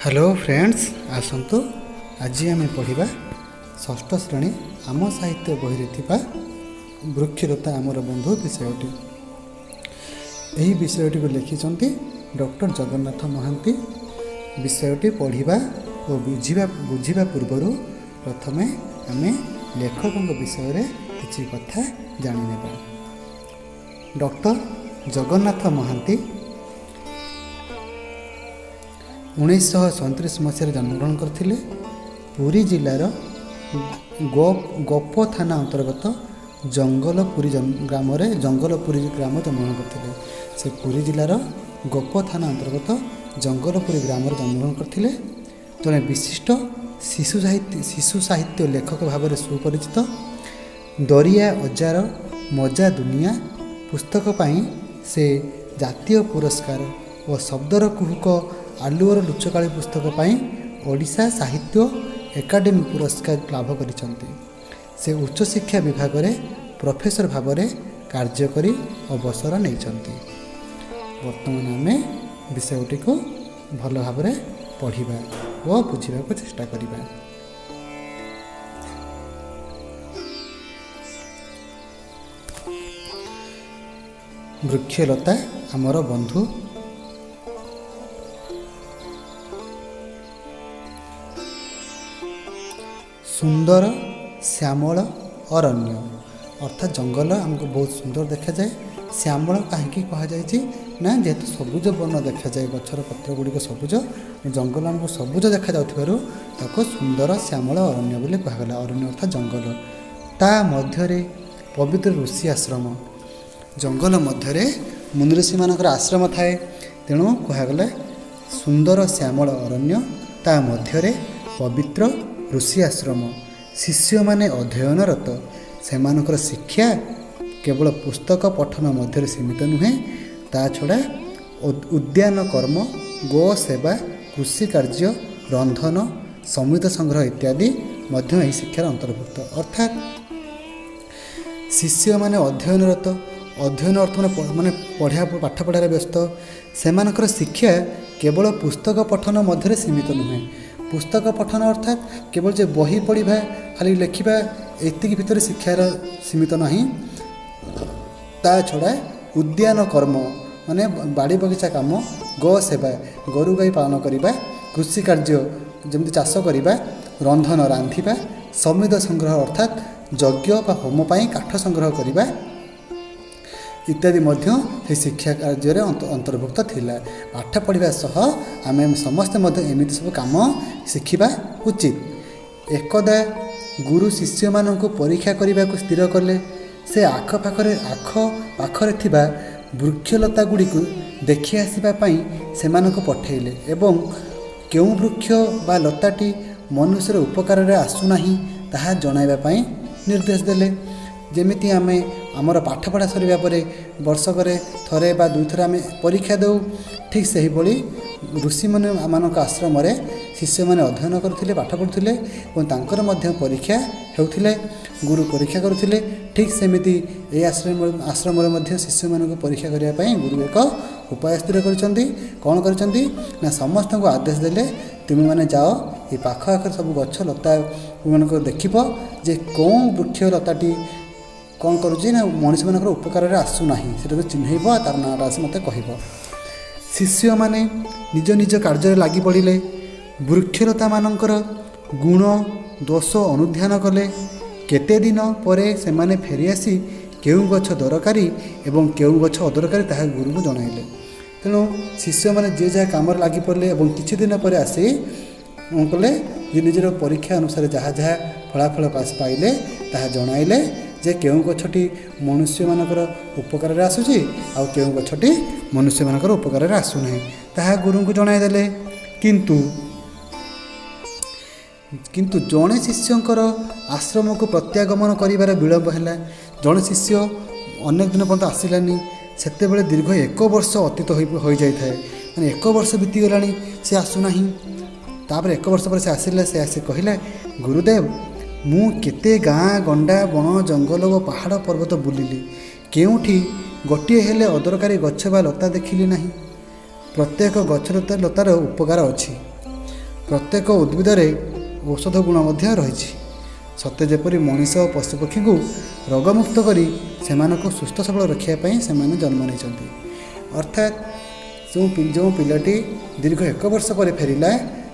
Hello friends आसतु आज आम पढ़ा षष्ठ श्रेणी आम साहित्य बही वृक्षलता आमर बंधु विषयटी। यही विषयटी को लिखिं डॉक्टर जगन्नाथ महांती। विषयटी पढ़ा और बुझा पूर्वर प्रथमे आम लेखकों विषय किसी कथा जाने। डॉक्टर जगन्नाथ महांती 1937 मसीह जन्मग्रहण करते। पुरी जिलार गोप थाना अंतर्गत जंगलपुरी ग्राम जन्मग्रहण करते। से पुरी जिलार गोप थाना अंतर्गत जंगलपुरी ग्राम जन्मग्रहण करते। जड़े विशिष्ट शिशु साहित्य लेखक भाव में सुपरिचित। दरिया अजार मजा दुनिया पुस्तक पाई से जातीय पुरस्कार और शब्दर कुहुक आलुअर लुचकाली पुस्तक पाई ओडिशा साहित्य एकाडेमी पुरस्कार लाभ करिसंती। से उच्च शिक्षा विभाग में प्रोफेसर भाव में कार्य करी अवसर नहीं। वर्तमान आम विषयटी को भल भाव में पढ़ा और बुझा चेष्टा करिबा। वृक्षलता आमर बंधु। सुंदर श्यामल अरण्य अर्थात जंगल आमको बहुत सुंदर देखा जाए। श्यामल कहीं कहुई ना जेहेतु सबुज वर्ण देखा जाए, गचर पत्र गुड़िक सबुज, जंगल आमको सबुज देखा जाऊँ सुंदर श्यामल अरण्य बोली कहगला। अरण्य अर्थात जंगल। ता मध्य पवित्र ऋषि आश्रम। जंगल मध्य मुनि ऋषि मानकर आश्रम थाए, तेणु कहगला सुंदर श्यामल अरण्य। ता मध्य पवित्र ऋषि आश्रम। शिष्य माने अध्ययनरत। सेमानकर शिक्षा केवल पुस्तक पठन मध्य सीमित नुहे, ता छड़ा उद्यान कर्म, गो सेवा, कृषि कार्य, रंधन, समित संग्रह इत्यादि मध्य यही शिक्षार अंतर्भुक्त। अर्थात शिष्य माने अध्ययनरत। अध्ययन अर्थ माने पढ़ा पाठ पढ़ार व्यस्त। सेमानकर शिक्षा केवल पुस्तक पठन मध्य सीमित नुहे। पुस्तक पठन अर्थात केवल जे बही पढ़ा खाली लेखा एति भितर शिक्षार सीमित नहीं। ता छड़ा उद्यान कर्म माने बाड़ी बगीचा काम, गो सेवा गोरु गाई पालन करने, कृषि कार्य जमी चाष करने, रंधन रांधिबा, समिध संग्रह अर्थात यज्ञ बा होम पाई काठ संग्रह करने इत्यादि मध्य शिक्षा कार्य अंतर्भुक्त थिला। पाठ पढ़ा सह आम समस्ते एमती सब काम शिखा उचित। एकदा गुरु शिष्य मानक परीक्षा करने को स्थिर कले। से आखपाखरे थिबा वृक्षलता गुड़ी को देखि आसवाई से पठेले एवं केउं वृक्ष बा लताटी मनुष्यर उपकार आसुना ताहा जणाइबाई निर्देश देले। जेमिति आमे आमर पाठ पढ़ा सरिबा परे वर्षक थरे बा दुई थर आम परीक्षा देउ, ठीक से भाई ऋषि मुनि मानक आश्रम शिष्य मैंने अध्ययन करते पाठ पढ़ुले और तांकर मध्य परीक्षा होउथिले। गुरु परीक्षा करुले। ठीक सेमिति ए आश्रम शिष्य मानक परीक्षा करने गुरु एक उपाय स्थिर करछंती। कौन करछंती ना समस्त को आदेश देले तुम मैंने जाओ ये पाख आखर सब गछ लता मानक देखिब जे कौन वृक्ष लताटी कौन करुँच ना मनीष मान उपकार आसूना से चिन्हब तार नाँटा आस मत कह। शिष्य माने निज निज कार्य लगी पड़े। वृक्षलता मानकर गुण दोष अनुध्यान कले। केते दिन परे से माने फेरी आसी केउं गछ दरकारी एवं केउं गछ अदरकारी ताहा गुरु को जणाइले। तेणु शिष्य माने जे जहाँ कम लगी पड़े और किछि दिन पर आसी कले निजर परीक्षा अनुसार जहाँ जहाँ फलाफल पाइले ताहा जणाइले जे केउं गछटी मनुष्य मानकर उपकार आसुची आ केउं गछटी मनुष्य मानकर उपकार आसुना ताहा गुरु को जणाइदेले। किंतु जड़े शिष्यंकर आश्रम को प्रत्यागमन करिबार विलंब है। जड़े शिष्य अनेक दिन पर्यंत आसिलानी। सेते बेले दीर्घ 1 वर्ष अतीत हो जाए माने 1 वर्ष बीतीगला से आसुना। तापर 1 वर्ष पर से आसिले। से आसी कहले गुरुदेव मु केते गाँ गंडा बण जंगल और पहाड़ पर्वत बुलिली, केउठी गोटे हेले अदरकारी गछ बा लता देखिली नहीं। प्रत्येक गछ लतार उपकार अच्छी। ପ୍ରତ୍ୟେକ ଉଦ୍ଭିଦରେ ଔଷଧ ଗୁଣ ମଧ୍ୟ ରହିଛି। ସତେ ଯେପରି ମଣିଷ ଓ ପଶୁପକ୍ଷୀଙ୍କୁ ରୋଗମୁକ୍ତ କରି ସେମାନଙ୍କୁ ସୁସ୍ଥ ସବଳ ରଖିବା ପାଇଁ ସେମାନେ ଜନ୍ମ ନେଇଛନ୍ତି। ଅର୍ଥାତ୍ ଯେଉଁ ପିଲାଟି ଦୀର୍ଘ 1 ବର୍ଷ ପରେ ଫେରିଲା,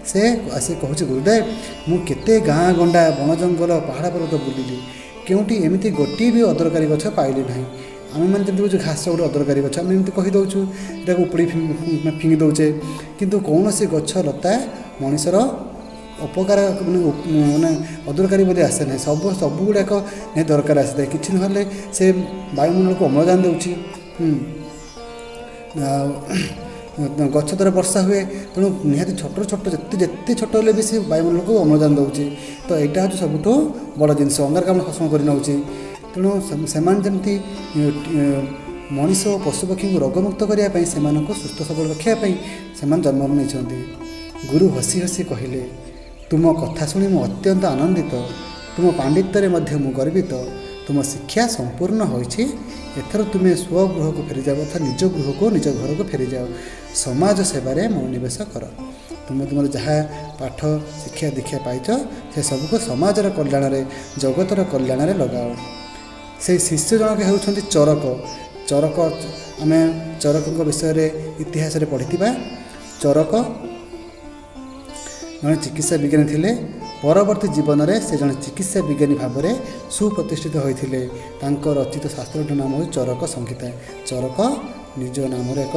ସେ ଆସି କହୁଛି, ଗୁରୁଦେବ, ମୁଁ କେତେ ଗାଁ ଗଣ୍ଡା ବଣ ଜଙ୍ଗଲ ପାହାଡ଼ ପର୍ବତ ବୁଲିଲି, କେଉଁଠି ଏମିତି ଗୋଟିଏ ବି ଅଦରକାରୀ ଗଛ ପାଇଲି ନାହିଁ। ଆମେମାନେ ଯେମିତି କହୁଛୁ ଘାସ ଗୋଟେ ଅଦରକାରୀ ଗଛ, ଆମେ ଏମିତି କହିଦେଉଛୁ, ଏଟାକୁ ଉପୁଡ଼ି ଫିଙ୍ଗି ଦେଉଛେ, କିନ୍ତୁ କୌଣସି ଗଛ ଲତା ମଣିଷର ଅପକାର ମାନେ ଅଦରକାରୀ ବୋଧେ ଆସେ ନାହିଁ। ସବୁଗୁଡ଼ାକ ଦରକାର ଆସିଥାଏ। କିଛି ନହେଲେ ସେ ବାୟୁମଣ୍ଡଳକୁ ଅମ୍ଳଜାନ ଦେଉଛି। ଗଛ ଦ୍ୱାରା ବର୍ଷା ହୁଏ, ତେଣୁ ନିହାତି ଛୋଟ ଯେତେ ଛୋଟ ହେଲେ ବି ସେ ବାୟୁମଣ୍ଡଳକୁ ଅମ୍ଳଜାନ ଦେଉଛି। ତ ଏଇଟା ହେଉଛି ସବୁଠୁ ବଡ଼ ଜିନିଷ, ଅଙ୍ଗାରକାମ୍ଳ ଶୋଷଣ କରି ନେଉଛି। ତେଣୁ ସେମାନେ ଯେମିତି ମଣିଷ ଓ ପଶୁପକ୍ଷୀଙ୍କୁ ରୋଗମୁକ୍ତ କରିବା ପାଇଁ, ସେମାନଙ୍କୁ ସୁସ୍ଥ ସବଳ ରଖିବା ପାଇଁ ସେମାନେ ଜନ୍ମ ନେଇଛନ୍ତି। ଗୁରୁ ହସି ହସି କହିଲେ, ତୁମ କଥା ଶୁଣି ମୁଁ ଅତ୍ୟନ୍ତ ଆନନ୍ଦିତ, ତୁମ ପାଣ୍ଡିତ୍ୟରେ ମଧ୍ୟ ମୁଁ ଗର୍ବିତ। ତୁମ ଶିକ୍ଷା ସମ୍ପୂର୍ଣ୍ଣ ହୋଇଛି। ଏଥର ତୁମେ ସ୍ୱଗୃହକୁ ଫେରିଯାଅ, ଅର୍ଥାତ୍ ନିଜ ଗୃହକୁ, ନିଜ ଘରକୁ ଫେରିଯାଅ। ସମାଜ ସେବାରେ ମନୋନିବେଶ କର। ତୁମେ ତୁମର ଯାହା ପାଠ ଶିକ୍ଷା ଦୀକ୍ଷା ପାଇଛ, ସେ ସବୁକୁ ସମାଜର କଲ୍ୟାଣରେ, ଜଗତର କଲ୍ୟାଣରେ ଲଗାଅ। ସେହି ଶିଷ୍ୟ ଜଣକ ହେଉଛନ୍ତି ଚରକ। ଆମେ ଚରକଙ୍କ ବିଷୟରେ ଇତିହାସରେ ପଢ଼ିଥିବା। ଚରକ ଜଣେ ଚିକିତ୍ସା ବିଜ୍ଞାନୀ ଥିଲେ। ପରବର୍ତ୍ତୀ ଜୀବନରେ ସେ ଜଣେ ଚିକିତ୍ସା ବିଜ୍ଞାନୀ ଭାବରେ ସୁପ୍ରତିଷ୍ଠିତ ହୋଇଥିଲେ। ତାଙ୍କ ରଚିତ ଶାସ୍ତ୍ରଟିର ନାମ ହେଉଛି ଚରକ ସଂହିତା। ଚରକ ନିଜ ନାମରେ ଏକ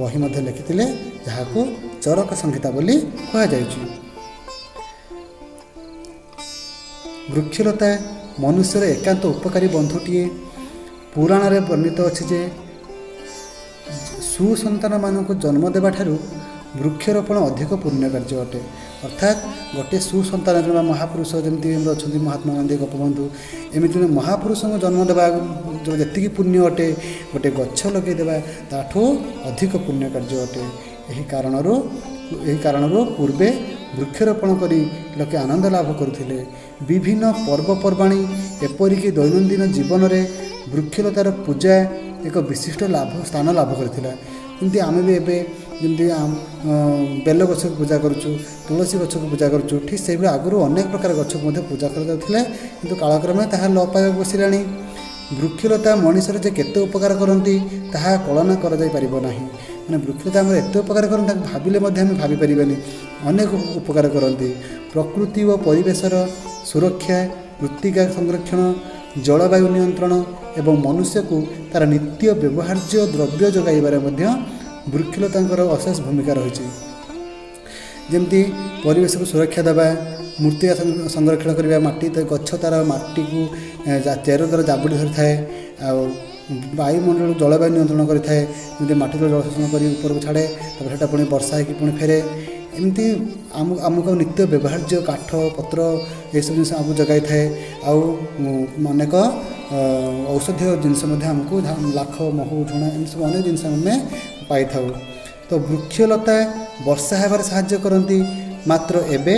ବହି ମଧ୍ୟ ଲେଖିଥିଲେ, ଯାହାକୁ ଚରକ ସଂହିତା ବୋଲି କୁହାଯାଉଛି। ବୃକ୍ଷଲତା ମନୁଷ୍ୟର ଏକାନ୍ତ ଉପକାରୀ ବନ୍ଧୁଟିଏ। ପୁରାଣରେ ବର୍ଣ୍ଣିତ ଅଛି ଯେ ସୁସନ୍ତାନମାନଙ୍କୁ ଜନ୍ମ ଦେବାଠାରୁ ବୃକ୍ଷରୋପଣ ଅଧିକ ପୁଣ୍ୟ କାର୍ଯ୍ୟ ଅଟେ। ଅର୍ଥାତ୍ ଗୋଟିଏ ସୁସନ୍ତାନ ଜନ୍ମ ମହାପୁରୁଷ, ଯେମିତି ଆମର ଅଛନ୍ତି ମହାତ୍ମା ଗାନ୍ଧୀ, ଗୋପବନ୍ଧୁ, ଏମିତି ମହାପୁରୁଷଙ୍କୁ ଜନ୍ମ ଦେବା ଯେତିକି ପୁଣ୍ୟ ଅଟେ, ଗୋଟିଏ ଗଛ ଲଗାଇଦେବା ତାଠୁ ଅଧିକ ପୁଣ୍ୟ କାର୍ଯ୍ୟ ଅଟେ। ଏହି କାରଣରୁ ପୂର୍ବେ ବୃକ୍ଷରୋପଣ କରି ଲୋକେ ଆନନ୍ଦ ଲାଭ କରୁଥିଲେ। ବିଭିନ୍ନ ପର୍ବପର୍ବାଣି, ଏପରିକି ଦୈନନ୍ଦିନ ଜୀବନରେ ବୃକ୍ଷଲତାର ପୂଜା ଏକ ବିଶିଷ୍ଟ ସ୍ଥାନ ଲାଭ କରିଥିଲା। ଯେମିତି ଆମେ ବି ଏବେ ଯେମିତି ବେଲ ଗଛକୁ ପୂଜା କରୁଛୁ, ତୁଳସୀ ଗଛକୁ ପୂଜା କରୁଛୁ, ଠିକ୍ ସେହିଭଳି ଆଗରୁ ଅନେକ ପ୍ରକାର ଗଛକୁ ମଧ୍ୟ ପୂଜା କରାଯାଉଥିଲା, କିନ୍ତୁ କାଳକ୍ରମେ ତାହା ଲୋପ ପାଇବାକୁ ବସିଲାଣି। ବୃକ୍ଷଲତା ମଣିଷର ଯେ କେତେ ଉପକାର କରନ୍ତି ତାହା କଳନା କରାଯାଇପାରିବ ନାହିଁ। ମାନେ ବୃକ୍ଷଲତା ଆମର ଏତେ ଉପକାର କରନ୍ତି, ତାକୁ ଭାବିଲେ ମଧ୍ୟ ଆମେ ଭାବିପାରିବାନି। ଅନେକ ଉପକାର କରନ୍ତି। ପ୍ରକୃତି ଓ ପରିବେଶର ସୁରକ୍ଷା, ମୃତ୍ତିକା ସଂରକ୍ଷଣ, ଜଳବାୟୁ ନିୟନ୍ତ୍ରଣ ଏବଂ ମନୁଷ୍ୟକୁ ତା'ର ନିତ୍ୟ ବ୍ୟବହାର୍ଯ୍ୟ ଦ୍ରବ୍ୟ ଯୋଗାଇବାରେ ମଧ୍ୟ ବୃକ୍ଷଲତାଙ୍କର ଅଶେଷ ଭୂମିକା ରହିଛି। ଯେମିତି ପରିବେଶକୁ ସୁରକ୍ଷା ଦେବା, ମୃତ୍ତିକା ସଂରକ୍ଷଣ କରିବା, ଗଛ ତା'ର ମାଟିକୁ ଚେର ଦ୍ୱାରା ଜାବୁଡ଼ି ଧରିଥାଏ, ଆଉ ବାୟୁମଣ୍ଡଳକୁ ଜଳବାୟୁ ନିୟନ୍ତ୍ରଣ କରିଥାଏ। ଯେମିତି ମାଟିର ଜଳ ଶୋଷଣ କରି ଉପରକୁ ଛାଡ଼େ, ତାପରେ ସେଇଟା ପୁଣି ବର୍ଷା ହେଇକି ପୁଣି ଫେରେ। ଏମିତି ଆମକୁ ନିତ୍ୟ ବ୍ୟବହାର୍ଯ୍ୟ କାଠ ପତ୍ର ଏସବୁ ଜିନିଷ ଆମକୁ ଯୋଗାଇଥାଏ। ଆଉ ଅନେକ ଔଷଧୀୟ ଜିନିଷ ମଧ୍ୟ ଆମକୁ ଲାଖ, ମହୁ, ଝୁଣା ଏମିତି ସବୁ ଅନେକ ଜିନିଷ ଆମେ ପାଇଥାଉ। ତ ବୃକ୍ଷଲତା ବର୍ଷା ହେବାରେ ସାହାଯ୍ୟ କରନ୍ତି। ମାତ୍ର ଏବେ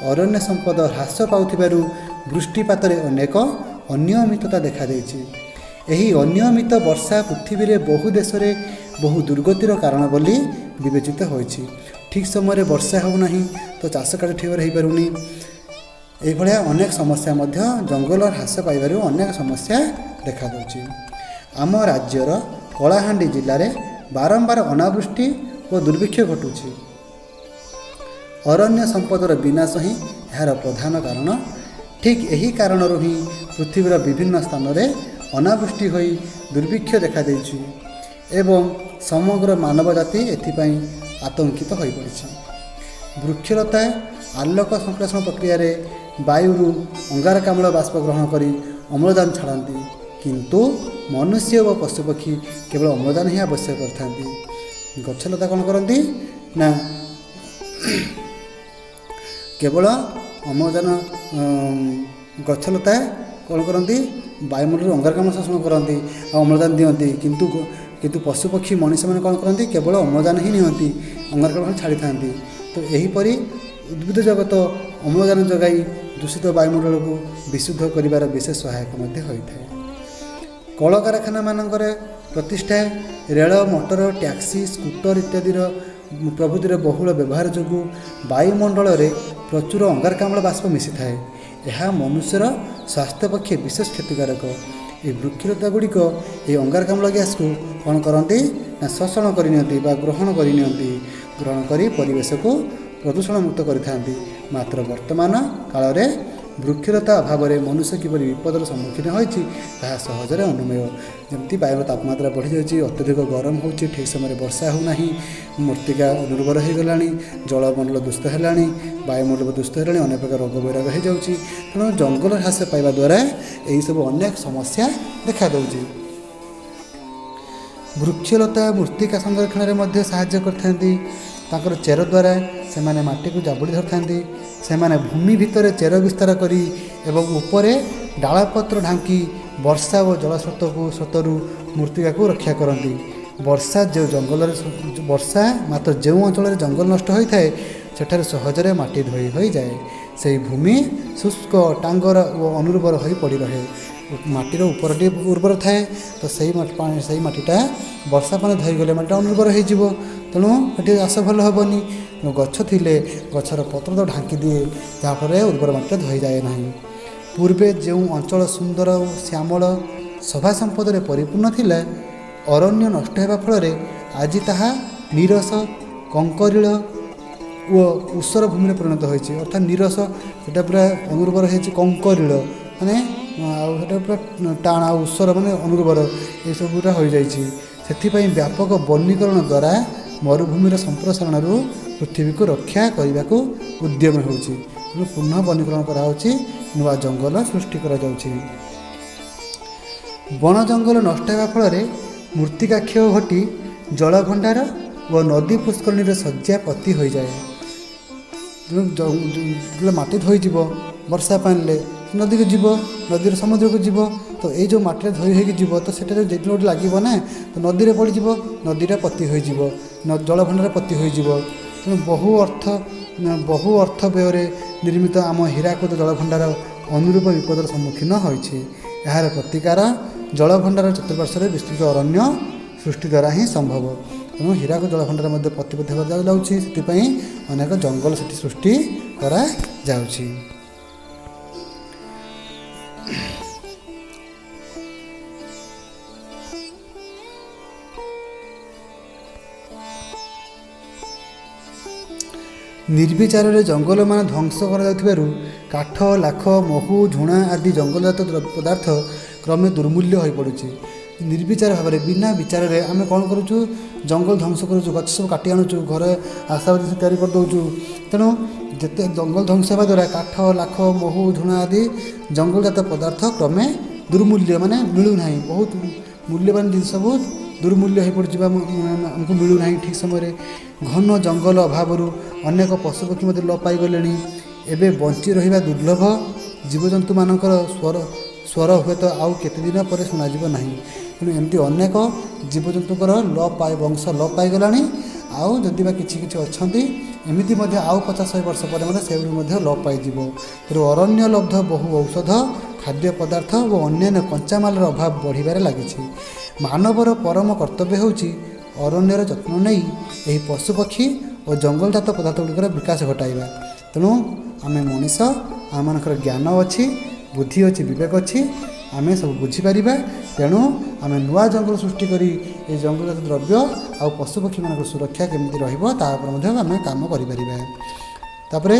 ଅରଣ୍ୟ ସମ୍ପଦ ହ୍ରାସ ପାଉଥିବାରୁ ବୃଷ୍ଟିପାତରେ ଅନେକ ଅନିୟମିତତା ଦେଖାଦେଇଛି। ଏହି ଅନିୟମିତ ବର୍ଷା ପୃଥିବୀରେ ବହୁ ଦେଶରେ ବହୁ ଦୁର୍ଗତିର କାରଣ ବୋଲି ବିବେଚିତ ହୋଇଛି। ଠିକ୍ ସମୟରେ ବର୍ଷା ହେଉନାହିଁ, ତ ଚାଷ କାର୍ଯ୍ୟ ଠିକ୍ ଭାବରେ ହୋଇପାରୁନି। ଏଇଭଳିଆ ଅନେକ ସମସ୍ୟା ମଧ୍ୟ ଜଙ୍ଗଲ ହ୍ରାସ ପାଇବାରୁ ଅନେକ ସମସ୍ୟା ଦେଖାଦେଉଛି। ଆମ ରାଜ୍ୟର କଳାହାଣ୍ଡି ଜିଲ୍ଲାରେ ବାରମ୍ବାର ଅନାବୃଷ୍ଟି ଓ ଦୁର୍ଭିକ୍ଷ ଘଟୁଛି। ଅରଣ୍ୟ ସମ୍ପଦର ବିନାଶ ହିଁ ଏହାର ପ୍ରଧାନ କାରଣ। ଠିକ୍ ଏହି କାରଣରୁ ହିଁ ପୃଥିବୀର ବିଭିନ୍ନ ସ୍ଥାନରେ ଅନାବୃଷ୍ଟି ହୋଇ ଦୁର୍ଭିକ୍ଷ ଦେଖାଦେଇଛି ଏବଂ ସମଗ୍ର ମାନବ ଜାତି ଏଥିପାଇଁ ଆତଙ୍କିତ ହୋଇପଡ଼ିଛି। ବୃକ୍ଷଲତା ଆଲୋକ ସଂଶ୍ଳେଷଣ ପ୍ରକ୍ରିୟାରେ ବାୟୁରୁ ଅଙ୍ଗାରକାମ୍ଳ ବାଷ୍ପ ଗ୍ରହଣ କରି ଅମ୍ଳଜାନ ଛାଡ଼ନ୍ତି, କିନ୍ତୁ ମନୁଷ୍ୟ ଓ ପଶୁପକ୍ଷୀ କେବଳ ଅମ୍ଳଜାନ ହିଁ ଆବଶ୍ୟକ କରିଥାନ୍ତି। ଗଛଲତା କ'ଣ କରନ୍ତି ନା କେବଳ ଅମ୍ଳଜାନ, ଗଛଲତା କ'ଣ କରନ୍ତି, ବାୟୁମଣ୍ଡଳରୁ ଅଙ୍ଗାରକାମ୍ଳ ଶୋଷଣ କରନ୍ତି ଆଉ ଅମ୍ଳଜାନ ଦିଅନ୍ତି, କିନ୍ତୁ ପଶୁପକ୍ଷୀ ମଣିଷମାନେ କ'ଣ କରନ୍ତି, କେବଳ ଅମ୍ଳଜାନ ହିଁ ନିଅନ୍ତି, ଅଙ୍ଗାରକାମ୍ଳ ଛାଡ଼ିଥାନ୍ତି। ତ ଏହିପରି ଉଦ୍ଭିଦ ଜଗତ ଅମ୍ଳଜାନ ଯୋଗାଇ ଦୂଷିତ ବାୟୁମଣ୍ଡଳକୁ ବିଶୁଦ୍ଧ କରିବାର ବିଶେଷ ସହାୟକ ମଧ୍ୟ ହୋଇଥାଏ। କଳକାରଖାନାମାନଙ୍କରେ ପ୍ରତିଷ୍ଠା, ରେଳ, ମଟର, ଟ୍ୟାକ୍ସି, ସ୍କୁଟର ଇତ୍ୟାଦିର ପ୍ରଭୃତିର ବହୁଳ ବ୍ୟବହାର ଯୋଗୁଁ ବାୟୁମଣ୍ଡଳରେ ପ୍ରଚୁର ଅଙ୍ଗାରକାମ୍ଳ ବାଷ୍ପ ମିଶିଥାଏ। ଏହା ମନୁଷ୍ୟର ସ୍ୱାସ୍ଥ୍ୟ ପକ୍ଷେ ବିଶେଷ କ୍ଷତିକାରକ। ଏହି ବୃକ୍ଷଲତା ଗୁଡ଼ିକ ଏହି ଅଙ୍ଗାରକାମ୍ଳ ଗ୍ୟାସକୁ କ'ଣ କରନ୍ତି ନା ଶୋଷଣ କରିନିଅନ୍ତି ବା ଗ୍ରହଣ କରିନିଅନ୍ତି। ଗ୍ରହଣ କରି ପରିବେଶକୁ ପ୍ରଦୂଷଣ ମୁକ୍ତ କରିଥାନ୍ତି। ମାତ୍ର ବର୍ତ୍ତମାନ କାଳରେ ବୃକ୍ଷଲତା ଅଭାବରେ ମନୁଷ୍ୟ କିପରି ବିପଦର ସମ୍ମୁଖୀନ ହୋଇଛି ତାହା ସହଜରେ ଅନୁମେୟ। ଯେମିତି ବାୟୁର ତାପମାତ୍ରା ବଢ଼ିଯାଉଛି, ଅତ୍ୟଧିକ ଗରମ ହେଉଛି, ଠିକ୍ ସମୟରେ ବର୍ଷା ହେଉନାହିଁ, ମୃତ୍ତିକା ଅନୁର୍ବର ହୋଇଗଲାଣି, ଜଳମଣ୍ଡଳ ଦୂଷିତ ହେଲାଣି, ବାୟୁମଣ୍ଡଳ ଦୂଷିତ ହେଲାଣି, ଅନେକ ପ୍ରକାର ରୋଗ ବୈରାଗ ହୋଇଯାଉଛି। ତେଣୁ ଜଙ୍ଗଲ ହ୍ରାସ ପାଇବା ଦ୍ୱାରା ଏହିସବୁ ଅନେକ ସମସ୍ୟା ଦେଖାଦେଉଛି। ବୃକ୍ଷଲତା ମୃତ୍ତିକା ସଂରକ୍ଷଣରେ ମଧ୍ୟ ସାହାଯ୍ୟ କରିଥାନ୍ତି। ତାଙ୍କର ଚେର ଦ୍ୱାରା ସେମାନେ ମାଟିକୁ ଜାବୁଡ଼ି ଧରିଥାନ୍ତି। ସେମାନେ ଭୂମି ଭିତରେ ଚେର ବିସ୍ତାର କରି ଏବଂ ଉପରେ ଡାଳପତ୍ର ଢାଙ୍କି ବର୍ଷା ଓ ଜଳସ୍ରୋତରୁ ମୃତ୍ତିକାକୁ ରକ୍ଷା କରନ୍ତି। ବର୍ଷା ମାତ୍ର ଯେଉଁ ଅଞ୍ଚଳରେ ଜଙ୍ଗଲ ନଷ୍ଟ ହୋଇଥାଏ ସେଠାରେ ସହଜରେ ମାଟି ଧୋଇ ହୋଇଯାଏ। ସେହି ଭୂମି ଶୁଷ୍କ, ଟାଙ୍ଗରା ଓ ଅନୁର୍ବର ହୋଇ ପଡ଼ି ରହେ। ମାଟିର ଉପରଟି ଉର୍ବର ଥାଏ, ତ ସେହି ମାଟିଟା ବର୍ଷା ପାଣି ଧୋଇଗଲେ ମାଟିଟା ଅନୁର୍ବର ହୋଇଯିବ। ତେଣୁ ଏଠି ଚାଷ ଭଲ ହେବନି। ଗଛ ଥିଲେ ଗଛର ପତ୍ର ତ ଢାଙ୍କି ଦିଏ, ଯାହାଫଳରେ ଉର୍ବର ମାଟିଟା ଧୋଇଯାଏ ନାହିଁ। ପୂର୍ବେ ଯେଉଁ ଅଞ୍ଚଳ ସୁନ୍ଦର ଓ ଶ୍ୟାମଳ ସଭା ସମ୍ପଦରେ ପରିପୂର୍ଣ୍ଣ ଥିଲା, ଅରଣ୍ୟ ନଷ୍ଟ ହେବା ଫଳରେ ଆଜି ତାହା ନିରସ, କଙ୍କରିଳ ଓ ଊଷର ଭୂମିରେ ପରିଣତ ହୋଇଛି। ଅର୍ଥାତ୍ ନିରସ ସେଟା ପୁରା ଅନୁର୍ବର ହୋଇଛି, କଙ୍କରିଳ ମାନେ ଆଉ ସେଟା ପୁରା ଟାଣ, ଆଉ ଊଷର ମାନେ ଅନୁର୍ବର, ଏସବୁଟା ହୋଇଯାଇଛି। ସେଥିପାଇଁ ବ୍ୟାପକ ବନୀକରଣ ଦ୍ୱାରା ମରୁଭୂମିର ସମ୍ପ୍ରସାରଣରୁ ପୃଥିବୀକୁ ରକ୍ଷା କରିବାକୁ ଉଦ୍ୟମ ହେଉଛି। ତେଣୁ ପୁନଃ ବନୀକରଣ କରାହେଉଛି, ନୂଆ ଜଙ୍ଗଲ ସୃଷ୍ଟି କରାଯାଉଛି। ବଣ ଜଙ୍ଗଲ ନଷ୍ଟ ହେବା ଫଳରେ ମୃତ୍ତିକା କ୍ଷୟ ଘଟି ଜଳଭଣ୍ଡାର ଓ ନଦୀ ପୁଷ୍କରିଣୀର ଶଯ୍ୟା ପତି ହୋଇଯାଏ। ଯେତେବେଳେ ମାଟି ଧୋଇଯିବ ବର୍ଷା ପାଣିରେ, ନଦୀକୁ ଯିବ, ନଦୀର ସମୁଦ୍ରକୁ ଯିବ, ତ ଏଇ ଯେଉଁ ମାଟିରେ ଧୋଇ ହୋଇକି ଯିବ, ତ ସେଠାରେ ଯେଦିନ ଗୋଟେ ଲାଗିବ ନା, ତ ନଦୀରେ ପଡ଼ିଯିବ, ନଦୀଟା ପତି ହୋଇଯିବ, ଜଳଭଣ୍ଡାର ପତି ହୋଇଯିବ। ତେଣୁ ବହୁ ଅର୍ଥ ବ୍ୟୟରେ ନିର୍ମିତ ଆମ ହୀରାକୁଦ ଜଳଭଣ୍ଡାର ଅନୁରୂପ ବିପଦର ସମ୍ମୁଖୀନ ହୋଇଛି। ଏହାର ପ୍ରତିକାର ଜଳଭଣ୍ଡାର ଚତୁଃପାର୍ଶ୍ୱରେ ବିସ୍ତୃତ ଅରଣ୍ୟ ସୃଷ୍ଟି ଦ୍ୱାରା ହିଁ ସମ୍ଭବ। ତେଣୁ ହୀରାକୁଦ ଜଳଭଣ୍ଡାର ମଧ୍ୟ ପ୍ରତିବଦ୍ଧ କରାଯାଉଛି, ସେଥିପାଇଁ ଅନେକ ଜଙ୍ଗଲ ସେଠି ସୃଷ୍ଟି କରାଯାଉଛି। ନିର୍ବିଚାରରେ ଜଙ୍ଗଲମାନ ଧ୍ୱଂସ କରାଯାଉଥିବାରୁ କାଠ, ଲାଖ, ମହୁ, ଝୁଣା ଆଦି ଜଙ୍ଗଲଜାତ ପଦାର୍ଥ କ୍ରମେ ଦୁର୍ମୂଲ୍ୟ ହୋଇପଡ଼ୁଛି। ନିର୍ବିଚାର ଭାବରେ ବିନା ବିଚାରରେ ଆମେ କ'ଣ କରୁଛୁ, ଜଙ୍ଗଲ ଧ୍ୱଂସ କରୁଛୁ, ଗଛ ସବୁ କାଟି ଆଣୁଛୁ, ଘରେ ଆଶାବାଦୀ ତିଆରି କରିଦେଉଛୁ। ତେଣୁ ଯେତେ ଜଙ୍ଗଲ ଧ୍ୱଂସ ହେବା ଦ୍ୱାରା କାଠ, ଲାଖ, ମହୁ, ଝୁଣା ଆଦି ଜଙ୍ଗଲଜାତ ପଦାର୍ଥ କ୍ରମେ ଦୁର୍ମୂଲ୍ୟ ମାନେ ମିଳୁନାହିଁ। ବହୁତ ମୂଲ୍ୟବାନ ଜିନିଷ ସବୁ ଦୁର୍ମୂଲ୍ୟ ହୋଇପଡ଼ୁଛି ବା ଆମକୁ ମିଳୁନାହିଁ ଠିକ୍ ସମୟରେ। ଘନ ଜଙ୍ଗଲ ଅଭାବରୁ ଅନେକ ପଶୁପକ୍ଷୀ ମଧ୍ୟ ଲୋପ ପାଇଗଲେଣି। ଏବେ ବଞ୍ଚି ରହିବା ଦୁର୍ଲଭ। ଜୀବଜନ୍ତୁମାନଙ୍କର ସ୍ୱର ହୁଏତ ଆଉ କେତେଦିନ ପରେ ଶୁଣାଯିବ ନାହିଁ। ତେଣୁ ଏମିତି ଅନେକ ଜୀବଜନ୍ତୁଙ୍କର ବଂଶ ଲୋପ ପାଇଗଲାଣି। ଆଉ ଯଦି ବା କିଛି ଅଛନ୍ତି, ଏମିତି ମଧ୍ୟ ଆଉ 50-100 ବର୍ଷ ପରେ ମଧ୍ୟ ସେଗୁଡ଼ିକ ମଧ୍ୟ ଲୋପ ପାଇଯିବ। ତେଣୁ ଅରଣ୍ୟ ଲବ୍ଧ ବହୁ ଔଷଧ, ଖାଦ୍ୟ ପଦାର୍ଥ ଓ ଅନ୍ୟାନ୍ୟ କଞ୍ଚାମାଲର ଅଭାବ ବଢ଼ିବାରେ ଲାଗିଛି। ମାନବର ପରମ କର୍ତ୍ତବ୍ୟ ହେଉଛି ଅରଣ୍ୟର ଯତ୍ନ ନେଇ ଏହି ପଶୁପକ୍ଷୀ ଓ ଜଙ୍ଗଲଜାତ ପଦାର୍ଥ ଗୁଡ଼ିକର ବିକାଶ ଘଟାଇବା। ତେଣୁ ଆମେ ମଣିଷ, ଆମମାନଙ୍କର ଜ୍ଞାନ ଅଛି, ବୁଦ୍ଧି ଅଛି, ବିବେକ ଅଛି, ଆମେ ସବୁ ବୁଝିପାରିବା। ତେଣୁ ଆମେ ନୂଆ ଜଙ୍ଗଲ ସୃଷ୍ଟି କରି ଏହି ଜଙ୍ଗଲଜାତ ଦ୍ରବ୍ୟ ଆଉ ପଶୁପକ୍ଷୀମାନଙ୍କର ସୁରକ୍ଷା କେମିତି ରହିବ ତା ଉପରେ ମଧ୍ୟ ଆମେ କାମ କରିପାରିବା। ତାପରେ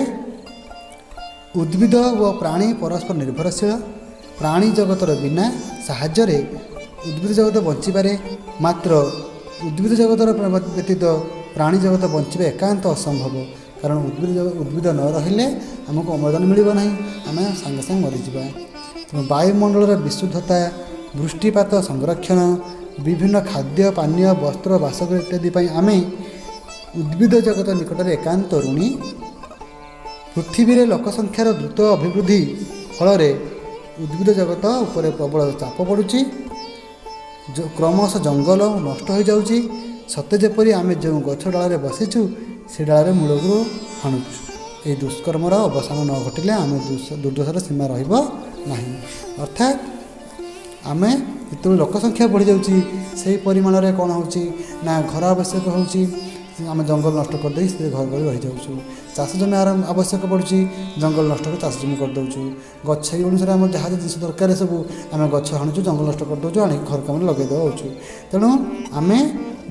ଉଦ୍ଭିଦ ଓ ପ୍ରାଣୀ ପରସ୍ପର ନିର୍ଭରଶୀଳ। ପ୍ରାଣୀ ଜଗତର ବିନା ସାହାଯ୍ୟରେ ଉଦ୍ଭିଦ ଜଗତ ବଞ୍ଚିପାରେ, ମାତ୍ର ଉଦ୍ଭିଦ ଜଗତର ବ୍ୟତୀତ ପ୍ରାଣୀ ଜଗତ ବଞ୍ଚିବା ଏକାନ୍ତ ଅସମ୍ଭବ। କାରଣ ଉଦ୍ଭିଦ ନ ରହିଲେ ଆମକୁ ଅମ୍ଳଜାନ ମିଳିବ ନାହିଁ, ଆମେ ସାଙ୍ଗେ ସାଙ୍ଗେ ମରିଯିବା। ତେଣୁ ବାୟୁମଣ୍ଡଳର ବିଶୁଦ୍ଧତା, ବୃଷ୍ଟିପାତ ସଂରକ୍ଷଣ, ବିଭିନ୍ନ ଖାଦ୍ୟ, ପାନୀୟ, ବସ୍ତ୍ର, ବାସଗୃହ ଇତ୍ୟାଦି ପାଇଁ ଆମେ ଉଦ୍ଭିଦ ଜଗତ ନିକଟରେ ଏକାନ୍ତ ଋଣୀ। ପୃଥିବୀରେ ଲୋକସଂଖ୍ୟାର ଦ୍ରୁତ ଅଭିବୃଦ୍ଧି ଫଳରେ ଉଦ୍ଭିଦ ଜଗତ ଉପରେ ପ୍ରବଳ ଚାପ ପଡ଼ୁଛି। କ୍ରମଶଃ ଜଙ୍ଗଲ ନଷ୍ଟ ହୋଇଯାଉଛି। ସତେ ଯେପରି ଆମେ ଯେଉଁ ଗଛ ଡାଳରେ ବସିଛୁ ସେ ଡାଳରେ ମୂଳରୁ ହାଣୁଛୁ। ଏହି ଦୁଷ୍କର୍ମର ଅବସାନ ନ ଘଟିଲେ ଆମେ ଦୁର୍ଦ୍ଦଶାର ସୀମା ରହିବ ନାହିଁ। ଅର୍ଥାତ୍ ଆମେ ଯେତେବେଳେ ଲୋକସଂଖ୍ୟା ବଢ଼ିଯାଉଛି ସେହି ପରିମାଣରେ କ'ଣ ହେଉଛି ନା ଘର ଆବଶ୍ୟକ ହେଉଛି, ଆମେ ଜଙ୍ଗଲ ନଷ୍ଟ କରିଦେଇ ସେଥିରେ ଘର କରି ରହିଯାଉଛୁ। ଚାଷ ଜମି ଆବଶ୍ୟକ ପଡ଼ୁଛି, ଜଙ୍ଗଲ ନଷ୍ଟ କରି ଚାଷ ଜମି କରିଦେଉଛୁ। ଗଛ ଏଇ ଅନୁସାରେ ଆମର ଯାହା ଜିନିଷ ଦରକାର ସବୁ ଆମେ ଗଛ ହାଣୁଛୁ, ଜଙ୍ଗଲ ନଷ୍ଟ କରିଦେଉଛୁ, ଆଣିକି ଘର କାମରେ ଲଗାଇ ଦେଉଛୁ। ତେଣୁ ଆମେ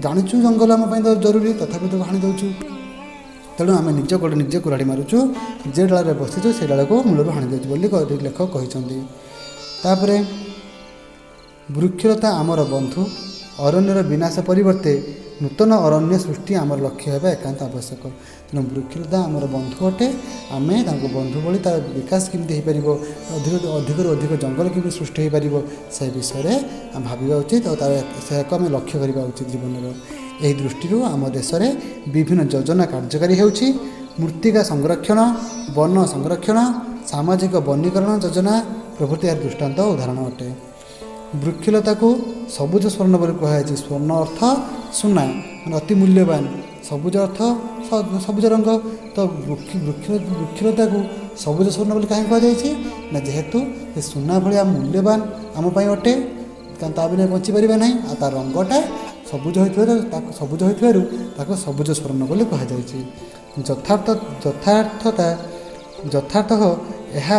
ଜାଣିଛୁ ଜଙ୍ଗଲ ଆମ ପାଇଁ ଜରୁରୀ, ତଥାପି ତାକୁ ହାଣି ଦେଉଛୁ। ତେଣୁ ଆମେ ନିଜ ଗୋଡ଼େ ନିଜେ କୁରାଢ଼ି ମାରୁଛୁ, ଯେ ଡାଳରେ ବସିଛୁ ସେ ଡାଳକୁ ମୂଳରୁ ହାଣି ଦେଉଛୁ ବୋଲି ଲେଖକ କହିଛନ୍ତି। ତାପରେ ବୃକ୍ଷଲତା ଆମର ବନ୍ଧୁ, ଅରଣ୍ୟର ବିନାଶ ପରିବର୍ତ୍ତେ ନୂତନ ଅରଣ୍ୟ ସୃଷ୍ଟି ଆମର ଲକ୍ଷ୍ୟ ହେବା ଏକାନ୍ତ ଆବଶ୍ୟକ। ତେଣୁ ବୃକ୍ଷଲତା ଆମର ବନ୍ଧୁ ଅଟେ, ଆମେ ତାଙ୍କୁ ବନ୍ଧୁ ଭଳି ତା'ର ବିକାଶ କେମିତି ହୋଇପାରିବ, ଅଧିକରୁ ଅଧିକ ଜଙ୍ଗଲ କେମିତି ସୃଷ୍ଟି ହୋଇପାରିବ, ସେ ବିଷୟରେ ଆମେ ଭାବିବା ଉଚିତ ଆଉ ସେୟାକୁ ଆମେ ଲକ୍ଷ୍ୟ କରିବା ଉଚିତ ଜୀବନର। ଏହି ଦୃଷ୍ଟିରୁ ଆମ ଦେଶରେ ବିଭିନ୍ନ ଯୋଜନା କାର୍ଯ୍ୟକାରୀ ହେଉଛି। ମୃତ୍ତିକା ସଂରକ୍ଷଣ, ବନ ସଂରକ୍ଷଣ, ସାମାଜିକ ବନୀକରଣ ଯୋଜନା ପ୍ରଭୃତି ଏହାର ଦୃଷ୍ଟାନ୍ତ ଉଦାହରଣ ଅଟେ। ବୃକ୍ଷଲତାକୁ ସବୁଜ ସ୍ୱର୍ଣ୍ଣ ବୋଲି କୁହାଯାଇଛି। ସ୍ୱର୍ଣ୍ଣ ଅର୍ଥ ସୁନା, ମାନେ ଅତି ମୂଲ୍ୟବାନ। ସବୁଜ ଅର୍ଥ ସବୁଜ ରଙ୍ଗ। ତ ବୃକ୍ଷଲତାକୁ ସବୁଜ ସ୍ୱର୍ଣ୍ଣ ବୋଲି କାହିଁକି କୁହାଯାଇଛି ନା, ଯେହେତୁ ସେ ସୁନା ଭଳିଆ ମୂଲ୍ୟବାନ ଆମ ପାଇଁ ଅଟେ, କାରଣ ତା ବିନା ବଞ୍ଚିପାରିବା ନାହିଁ। ଆଉ ତା ରଙ୍ଗଟା ସବୁଜ ହୋଇଥିବାରୁ ତାକୁ ସବୁଜ ସ୍ୱର୍ଣ୍ଣ ବୋଲି କୁହାଯାଇଛି। ଯଥାର୍ଥତଃ ଏହା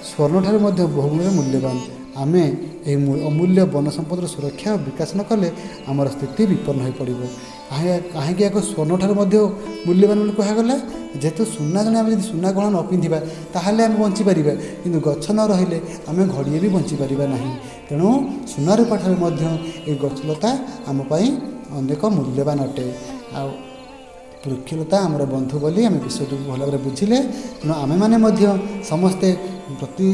ସ୍ୱର୍ଣ୍ଣଠାରୁ ମଧ୍ୟ ବହୁଗୁଣରେ ମୂଲ୍ୟବାନ। ଆମେ ଏହି ଅମୂଲ୍ୟ ବନ ସମ୍ପଦର ସୁରକ୍ଷା ଓ ବିକାଶ ନ କଲେ ଆମର ସ୍ଥିତି ବିପନ୍ନ ହୋଇପଡ଼ିବ। କାହିଁକି ଏହାକୁ ସ୍ୱର୍ଣ୍ଣଠାରୁ ମଧ୍ୟ ମୂଲ୍ୟବାନ ବୋଲି କୁହାଗଲା? ଯେହେତୁ ସୁନା ଆମେ ଯଦି ସୁନା ଗହଣା ନ ପିନ୍ଧିବା ତାହେଲେ ଆମେ ବଞ୍ଚିପାରିବା, କିନ୍ତୁ ଗଛ ନ ରହିଲେ ଆମେ ଘଡ଼ିଏ ବି ବଞ୍ଚିପାରିବା ନାହିଁ। ତେଣୁ ସୁନା ରୂପା ଠାରୁ ମଧ୍ୟ ଏହି ଗଛଲତା ଆମ ପାଇଁ ଅନେକ ମୂଲ୍ୟବାନ ଅଟେ। ଆଉ ବୃକ୍ଷଲତା ଆମର ବନ୍ଧୁ ବୋଲି ଆମେ ବିଷୟଟିକୁ ଭଲ ଭାବରେ ବୁଝିଲେ। ତେଣୁ ଆମେମାନେ ମଧ୍ୟ ସମସ୍ତେ ପ୍ରତି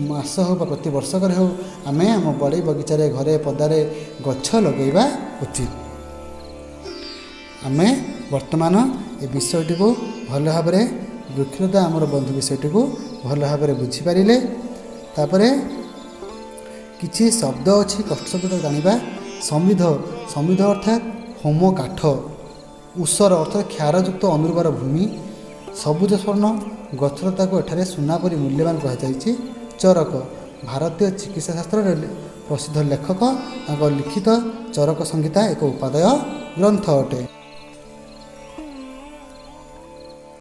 ମାସ ହେଉ ବା ପ୍ରତି ବର୍ଷକରେ ହେଉ ଆମେ ଆମ ବାଡ଼ି ବଗିଚାରେ, ଘରେ ପଦାରେ ଗଛ ଲଗାଇବା ଉଚିତ। ଆମେ ବର୍ତ୍ତମାନ ଏ ବିଷୟଟିକୁ ଭଲ ଭାବରେ, ବୃକ୍ଷଲତା ଆମର ବନ୍ଧୁ ବିଷୟଟିକୁ ଭଲ ଭାବରେ ବୁଝିପାରିଲେ। ତାପରେ କିଛି ଶବ୍ଦ ଅଛି, କଷ୍ଟ ଶବ୍ଦ ତାକୁ ଜାଣିବା। ସମୃଦ୍ଧ ଅର୍ଥାତ୍ ହୋମ କାଠ। ଉଷର ଅର୍ଥାତ୍ କ୍ଷାରଯୁକ୍ତ ଅନୁର୍ବର ଭୂମି। ସବୁଜ ସ୍ୱର୍ଣ୍ଣ, ଗଛଲତାକୁ ଏଠାରେ ସୁନା ପରି ମୂଲ୍ୟବାନ କୁହାଯାଇଛି। ଚରକ, ଭାରତୀୟ ଚିକିତ୍ସା ଶାସ୍ତ୍ରରେ ପ୍ରସିଦ୍ଧ ଲେଖକ, ତାଙ୍କ ଲିଖିତ ଚରକ ସଂହିତା ଏକ ଉପାଦେୟ ଗ୍ରନ୍ଥ ଅଟେ।